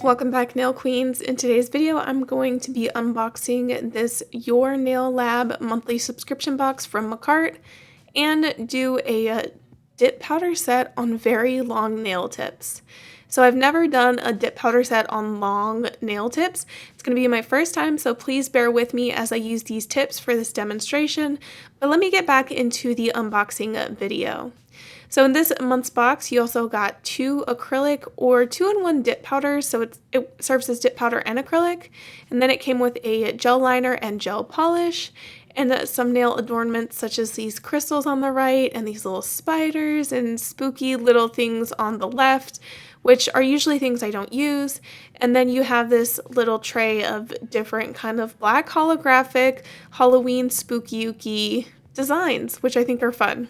Welcome back, Nail Queens. In today's video, I'm going to be unboxing this Your Nail Lab monthly subscription box from Makartt and do a dip powder set on very long nail tips. So I've never done a dip powder set on long nail tips. It's going to be my first time, so please bear with me as I use these tips for this demonstration. But let me get back into the unboxing video. So in this month's box, you also got 2 acrylic or 2-in-1 dip powders, so it serves as dip powder and acrylic. And then it came with a gel liner and gel polish, and some nail adornments such as these crystals on the right and these little spiders and spooky little things on the left, which are usually things I don't use. And then you have this little tray of different kind of black holographic Halloween spooky designs, which I think are fun.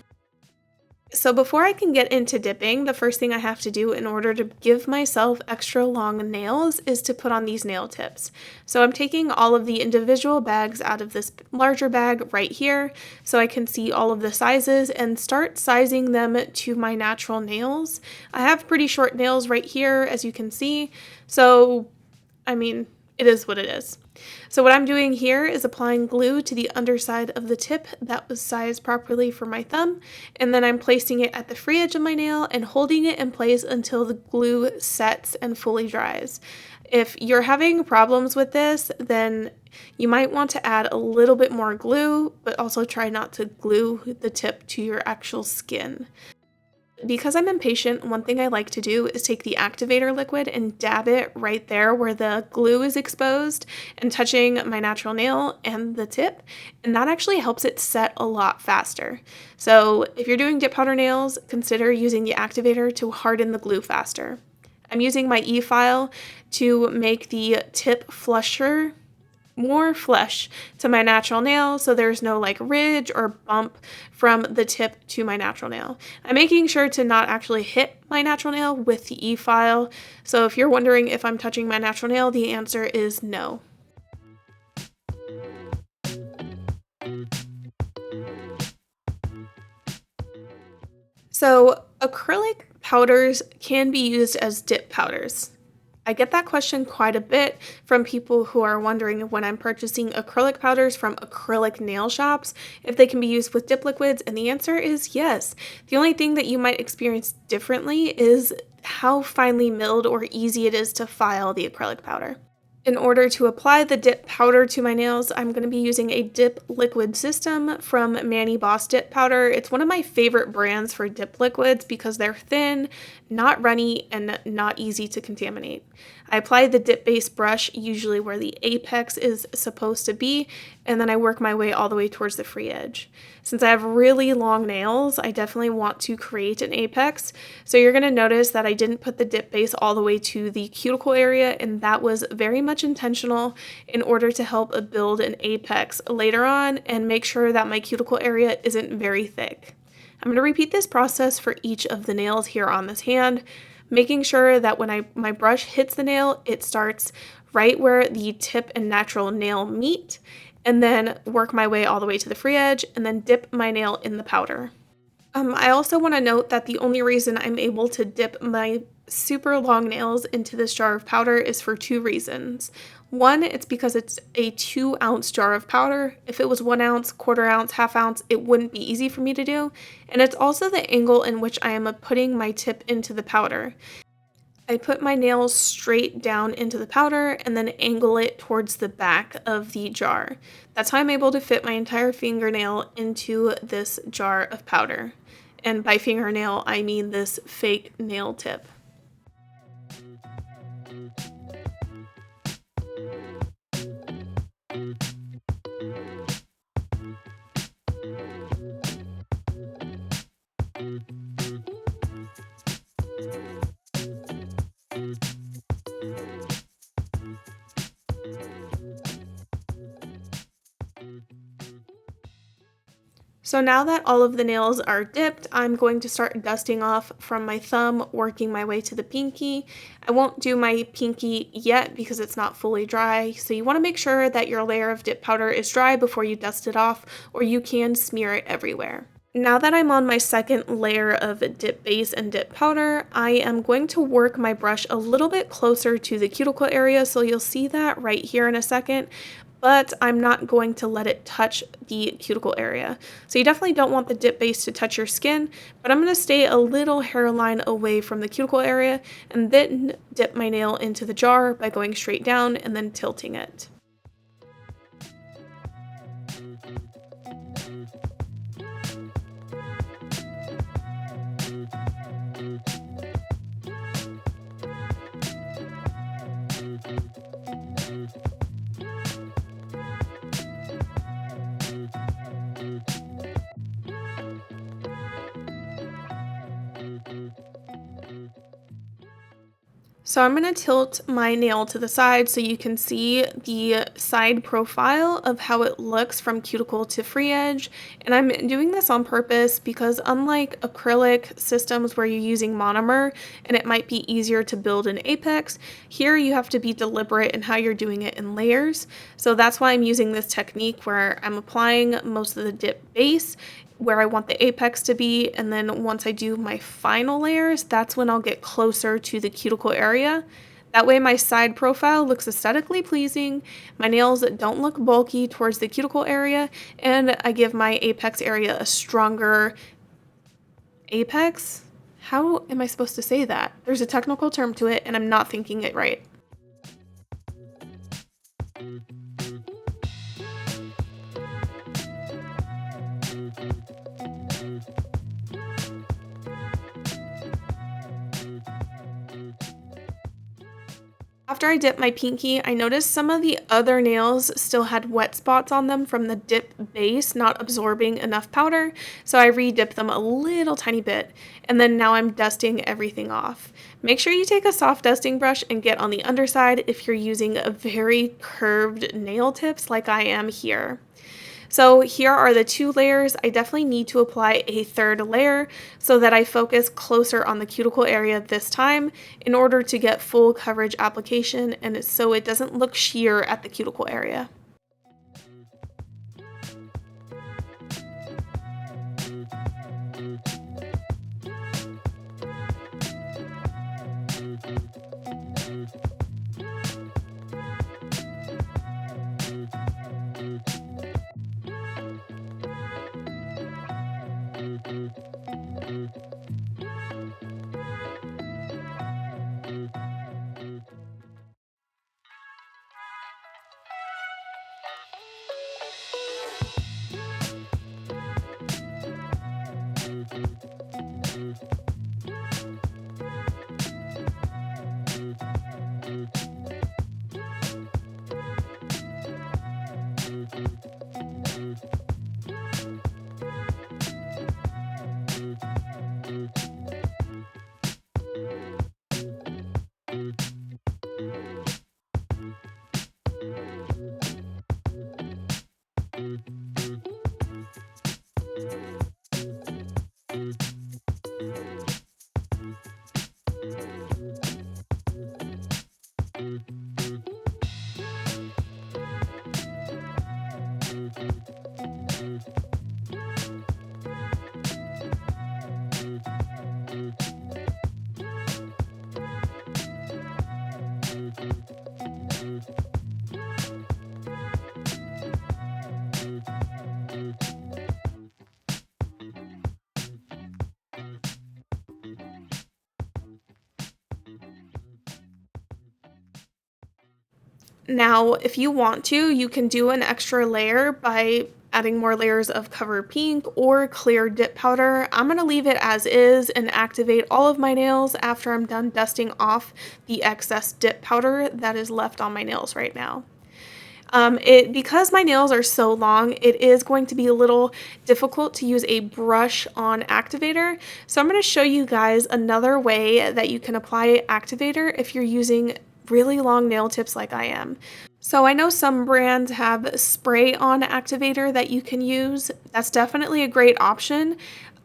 So before I can get into dipping, the first thing I have to do in order to give myself extra long nails is to put on these nail tips. So I'm taking all of the individual bags out of this larger bag right here so I can see all of the sizes and start sizing them to my natural nails. I have pretty short nails right here, as you can see, so I mean, it is what it is. So what I'm doing here is applying glue to the underside of the tip that was sized properly for my thumb, and then I'm placing it at the free edge of my nail and holding it in place until the glue sets and fully dries. If you're having problems with this, then you might want to add a little bit more glue, but also try not to glue the tip to your actual skin. Because I'm impatient, one thing I like to do is take the activator liquid and dab it right there where the glue is exposed and touching my natural nail and the tip, and that actually helps it set a lot faster. So if you're doing dip powder nails, consider using the activator to harden the glue faster. I'm using my e-file to make the tip flusher, more flush to my natural nail, so there's no like ridge or bump from the tip to my natural nail. I'm making sure to not actually hit my natural nail with the e-file, so if you're wondering if I'm touching my natural nail, the answer is no. So acrylic powders can be used as dip powders. I get that question quite a bit from people who are wondering when I'm purchasing acrylic powders from acrylic nail shops if they can be used with dip liquids, and the answer is yes. The only thing that you might experience differently is how finely milled or easy it is to file the acrylic powder. In order to apply the dip powder to my nails, I'm going to be using a dip liquid system from Manny Boss Dip Powder. It's one of my favorite brands for dip liquids because they're thin, not runny, and not easy to contaminate. I apply the dip base brush usually where the apex is supposed to be, and then I work my way all the way towards the free edge. Since I have really long nails, I definitely want to create an apex, so you're going to notice that I didn't put the dip base all the way to the cuticle area, and that was very much intentional in order to help build an apex later on and make sure that my cuticle area isn't very thick. I'm going to repeat this process for each of the nails here on this hand, making sure that when my brush hits the nail, it starts right where the tip and natural nail meet, and then work my way all the way to the free edge, and then dip my nail in the powder. I also want to note that the only reason I'm able to dip my super long nails into this jar of powder is for 2 reasons. One, it's because it's a 2-ounce jar of powder. If it was 1 ounce, quarter ounce, half ounce, it wouldn't be easy for me to do. And it's also the angle in which I am putting my tip into the powder. I put my nails straight down into the powder and then angle it towards the back of the jar. That's how I'm able to fit my entire fingernail into this jar of powder. And by fingernail, I mean this fake nail tip. So now that all of the nails are dipped, I'm going to start dusting off from my thumb, working my way to the pinky. I won't do my pinky yet because it's not fully dry, so you want to make sure that your layer of dip powder is dry before you dust it off, or you can smear it everywhere. Now that I'm on my second layer of dip base and dip powder, I am going to work my brush a little bit closer to the cuticle area, so you'll see that right here in a second, but I'm not going to let it touch the cuticle area. So you definitely don't want the dip base to touch your skin, but I'm going to stay a little hairline away from the cuticle area and then dip my nail into the jar by going straight down and then tilting it. So I'm going to tilt my nail to the side so you can see the side profile of how it looks from cuticle to free edge. And I'm doing this on purpose because unlike acrylic systems where you're using monomer and it might be easier to build an apex, here you have to be deliberate in how you're doing it in layers. So that's why I'm using this technique where I'm applying most of the dip base where I want the apex to be, and then once I do my final layers, that's when I'll get closer to the cuticle area. That way my side profile looks aesthetically pleasing, my nails don't look bulky towards the cuticle area, and I give my apex area a stronger apex? How am I supposed to say that? There's a technical term to it, and I'm not thinking it right. After I dipped my pinky, I noticed some of the other nails still had wet spots on them from the dip base not absorbing enough powder, so I re-dipped them a little tiny bit, and then now I'm dusting everything off. Make sure you take a soft dusting brush and get on the underside if you're using a very curved nail tips like I am here. So here are the two layers. I definitely need to apply a third layer so that I focus closer on the cuticle area this time in order to get full coverage application and so it doesn't look sheer at the cuticle area. Now, if you want to, you can do an extra layer by adding more layers of cover pink or clear dip powder. I'm going to leave it as is and activate all of my nails after I'm done dusting off the excess dip powder that is left on my nails right now. Because my nails are so long, it is going to be a little difficult to use a brush on activator. So I'm going to show you guys another way that you can apply activator if you're using really long nail tips like I am. So I know some brands have spray on activator that you can use. That's definitely a great option.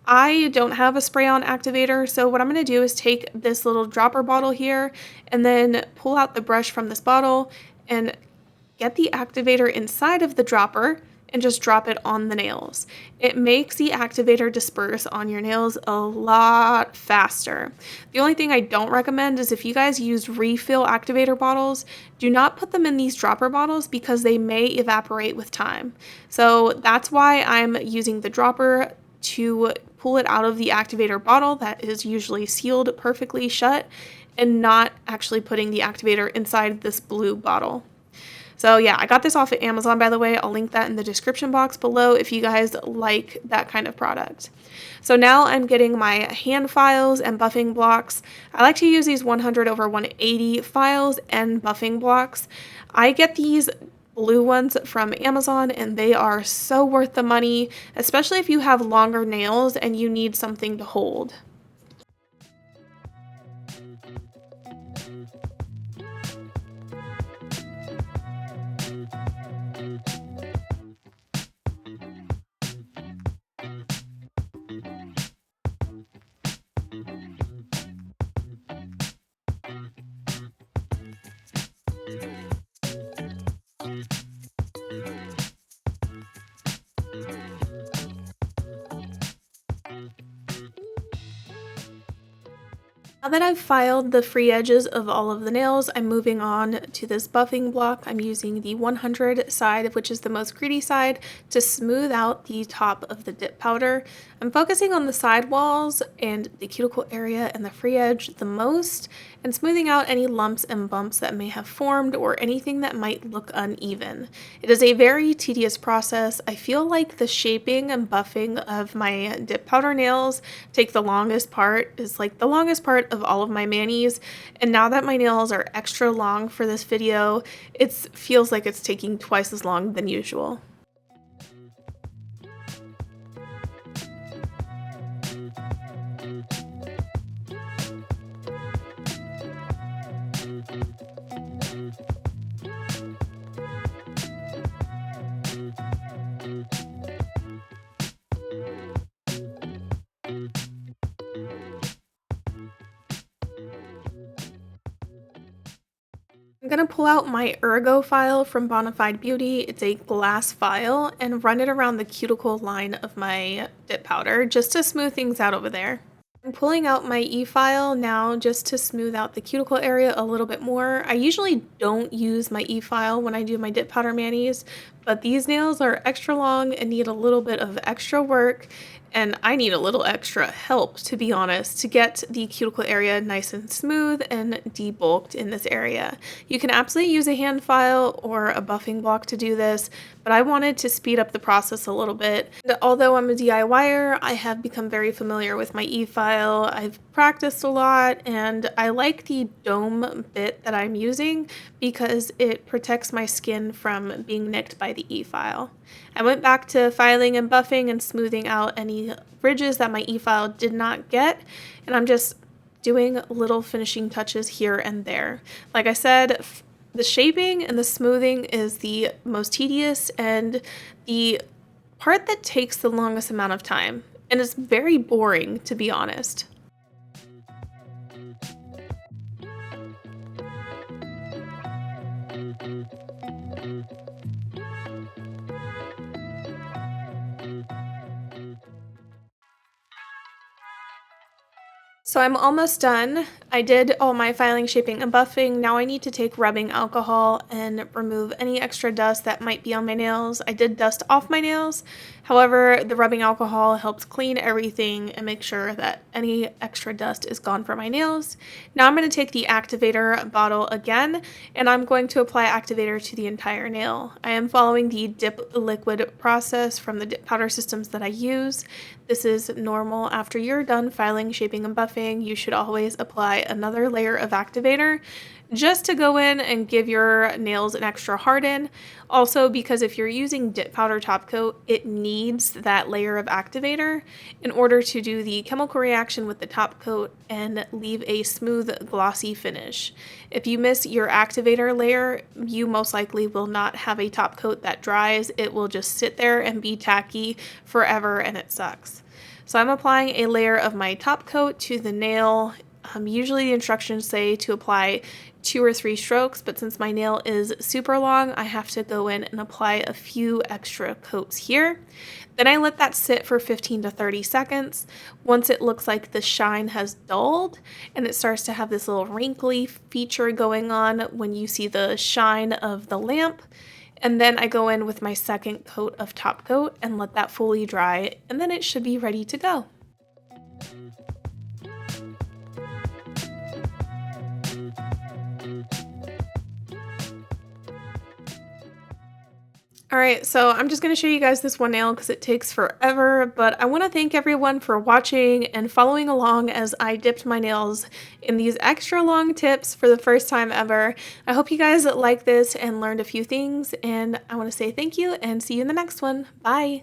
I don't have a spray on activator, so what I'm going to do is take this little dropper bottle here and then pull out the brush from this bottle and get the activator inside of the dropper and just drop it on the nails. It makes the activator disperse on your nails a lot faster. The only thing I don't recommend is if you guys use refill activator bottles, do not put them in these dropper bottles because they may evaporate with time. So that's why I'm using the dropper to pull it out of the activator bottle that is usually sealed perfectly shut, and not actually putting the activator inside this blue bottle. So yeah, I got this off of Amazon, by the way. I'll link that in the description box below if you guys like that kind of product. So now I'm getting my hand files and buffing blocks. I like to use these 100 over 180 files and buffing blocks. I get these blue ones from Amazon and they are so worth the money, especially if you have longer nails and you need something to hold. Now that I've filed the free edges of all of the nails, I'm moving on to this buffing block. I'm using the 100 side, which is the most greedy side, to smooth out the top of the dip powder. I'm focusing on the side walls and the cuticle area and the free edge the most, and smoothing out any lumps and bumps that may have formed or anything that might look uneven. It is a very tedious process. I feel like the shaping and buffing of my dip powder nails take the longest part, is like the longest part of all of my manis, and now that my nails are extra long for this video, it feels like it's taking twice as long than usual. I'm going to pull out my Ergo file from Bonafide Beauty. It's a glass file, and run it around the cuticle line of my dip powder just to smooth things out over there. I'm pulling out my e-file now just to smooth out the cuticle area a little bit more. I usually don't use my e-file when I do my dip powder manis, but these nails are extra long and need a little bit of extra work, and I need a little extra help, to be honest, to get the cuticle area nice and smooth and debulked in this area. You can absolutely use a hand file or a buffing block to do this, but I wanted to speed up the process a little bit. And although I'm a DIYer, I have become very familiar with my e-file. I've practiced a lot, and I like the dome bit that I'm using because it protects my skin from being nicked by the e-file. I went back to filing and buffing and smoothing out any ridges that my e-file did not get, and I'm just doing little finishing touches here and there. Like I said, the shaping and the smoothing is the most tedious and the part that takes the longest amount of time, and it's very boring, to be honest. So I'm almost done. I did all my filing, shaping, and buffing. Now I need to take rubbing alcohol and remove any extra dust that might be on my nails. I did dust off my nails. However, the rubbing alcohol helps clean everything and make sure that any extra dust is gone from my nails. Now I'm going to take the activator bottle again, and I'm going to apply activator to the entire nail. I am following the dip liquid process from the dip powder systems that I use. This is normal. After you're done filing, shaping, and buffing, you should always apply another layer of activator just to go in and give your nails an extra harden. Also, because if you're using dip powder top coat, it needs that layer of activator in order to do the chemical reaction with the top coat and leave a smooth, glossy finish. If you miss your activator layer, you most likely will not have a top coat that dries. It will just sit there and be tacky forever, and it sucks. So I'm applying a layer of my top coat to the nail. Usually the instructions say to apply 2 or 3 strokes, but since my nail is super long, I have to go in and apply a few extra coats here. Then I let that sit for 15 to 30 seconds. Once it looks like the shine has dulled and it starts to have this little wrinkly feature going on when you see the shine of the lamp, and then I go in with my second coat of top coat and let that fully dry, and then it should be ready to go. Alright, so I'm just going to show you guys this one nail because it takes forever, but I want to thank everyone for watching and following along as I dipped my nails in these extra long tips for the first time ever. I hope you guys like this and learned a few things, and I want to say thank you and see you in the next one. Bye!